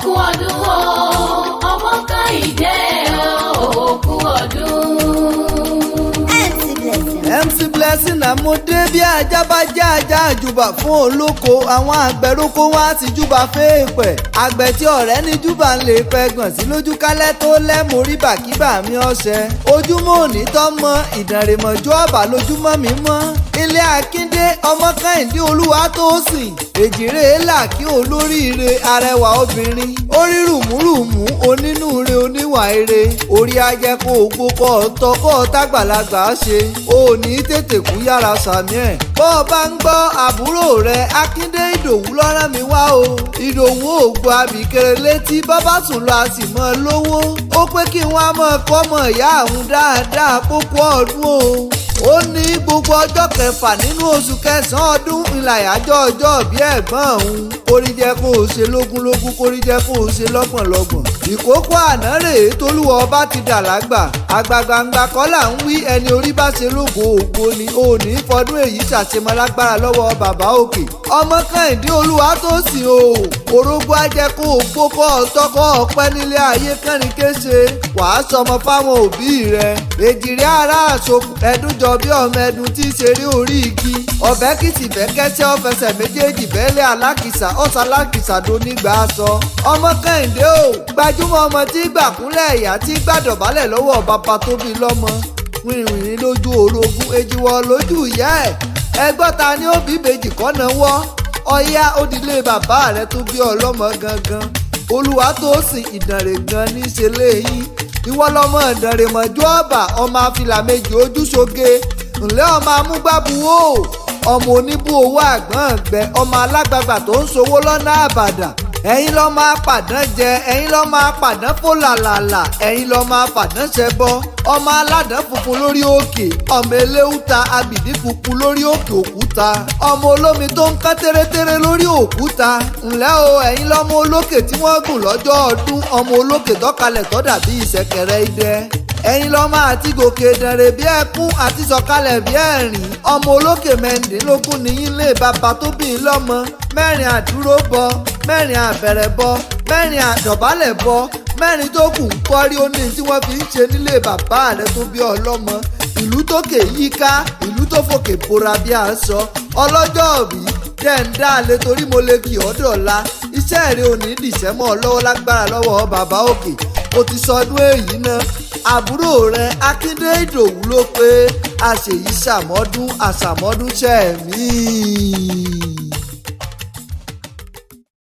òkú ọdún o ọmọ Kehinde òkú ọdún. MC Blessiner mo dé bí ajá bá jẹ́ ajá àjùbà fún olóko àwọn àgbẹ̀ rókó wá sí júbà fèèpẹ̀ àgbẹ̀ tí ọ̀rẹ́ ní júbà ń lè pẹ́ gbọ̀n sí lójú kálẹ̀ tó lẹ́mórí bàkíbà mi ọ̀sẹ̀ ojúmọ́ òní tọ́ mọ́ Idanre mọ́jú ọ̀bà lójúmọ́ mi mọ́ ilé Akinde ọmọ Kehinde Olúwatósìn èjìrè là kí olóríire arẹwà obìnrin orí rùmúrùmú onínúure oníwà ire orí ajẹ́ kó o gbó kọ́ ọ tọ́ kọ́ ọ tágbàlagbà ṣe òní tètè kú yára sàmì ẹ̀ bọ́ ọ bá ń gbọ́ àbúrò rẹ̀ Akinde Idowu lọ́rán mi wá o Idowu ògbó abìkèrè létí bábá sùn lọ a sì mọ́ lówó ó pé kí wọ́n á mọ̀ kọ́ mọ̀ ìyá àwọn dáadáa kókó ọdún o ó ní gbogbo ọjọ́ kẹfà nínú oṣù kẹsàn-án ọdún ìlàyàjọ́ ọjọ́ bí ẹ̀gbọ́n òun kórí jẹ́ kó o ṣe lógúnlógún kórí jẹ́ kó o ṣe lọ́gbọ̀nlọ́gbọ̀n ìkókó àná rèé tólúwa ọba ti dà lágbà àgbàgbàǹgbà kọ́ là ń wí ẹni orí bá ṣe lógo ògo ni òní fọdún èyí ṣàṣemọ lágbára lọ́wọ́ bàbá òkè ọmọ Kehinde Olúwatósìn o orógbó ajẹ́ kó o gbókọ́ ọ̀tọ́kọ́ ọ̀pẹ́ nílé ayé kẹrin kéṣe wàá sọmọ fáwọn òbí rẹ èjìrè ara àṣokù ẹdúnjọ bí ọmọ ẹdun tí í ṣeré orí igi ọbẹ̀ kìtì bẹ́ kẹ́sẹ́ ọ̀fẹsẹ̀ méjèèjì bẹ́ẹ̀lẹ̀ alákìsà ọ̀sà alákìsà tó nígbà aṣọ ọmọ Kehinde o gbajúmọ̀ ọmọ tí gbàkúnlẹ̀ ẹ̀yà tí gbàdọ̀bálẹ̀ lọ́wọ́ bàbá tó bí lọ́mọ wìrìwìrì lójú orogún ejiwọ lójú ìyá ẹ̀ ẹgbọ́ta ni ó bí ìbejì kọ́nà wọ́ ọ̀yá òdìlé bàbá rẹ̀ tó bí ọlọ́mọ gangan Olúwatósìn Idanre gan ní í ṣe léyìn ìwọ lọmọ Idanre mọ̀jú ọ̀bà ọmọ afìlà méjì ojúṣoge ńlẹ́ ọmọ amúgbábuwò ọmọ oníbù owó àgbọ̀n ọ̀gbẹ́ ọmọ alágbàgbà tó ń ṣòwò lọ́nà àbàdà ẹ̀yin lọ́ máa pàdán jẹ ẹ̀yin lọ́ máa pàdán fò làlàlà ẹ̀yin lọ́ máa pàdán ṣẹbọ ọmọ aládàn funfun lórí òkè ọmọ eléwúta abìdí funfun lórí òkè òkúta ọmọ olómi tó ń kán tẹ́rẹ́tẹ́rẹ́ lórí òkúta ńlẹ́ o ẹ̀yin lọ́mọ olókè tí wọ́n gùn lọ́jọ́ ọdún ọmọ olókè tọ́kalẹ̀ tọ́ dàbí ìṣẹ̀kẹ̀rẹ̀ idẹ ẹ̀yin lọ́mọ àti gòkè Idanre bí ẹkún àti sọ̀kalẹ̀ bí ẹ̀rín ọmọ olókè mẹ́rìndínlógún nìyí lé bàbá tó bí i lọ́mọ mẹ́rin àdúró bọ mẹ́rin àbẹ̀rẹ̀ bọ mẹ́rin àdọ̀bálẹ̀ bọ mẹ́rin tó kù ń kọ́rí ó ní tí wọ́n fi ń ṣe nílé bàbá rẹ̀ tó bí ọlọ́mọ ìlú tókè yíká ìlú tó fòkè bora bí aṣọ ọlọ́jọ́ òbí dẹ́ńdá lé torí mo lè kì ọ́ dọ̀la iṣẹ́ rẹ̀ ò ní dìṣẹ́ mọ́ ọ lọ́wọ́ lágbára lọ́wọ́ bàbá òkè ó ti sọdún èyí náà àbúrò rẹ̀ Akinde Idowu ló pé àṣèyí ṣàmọ́dún àṣàmọ́dún ṣẹ́ẹ̀mí.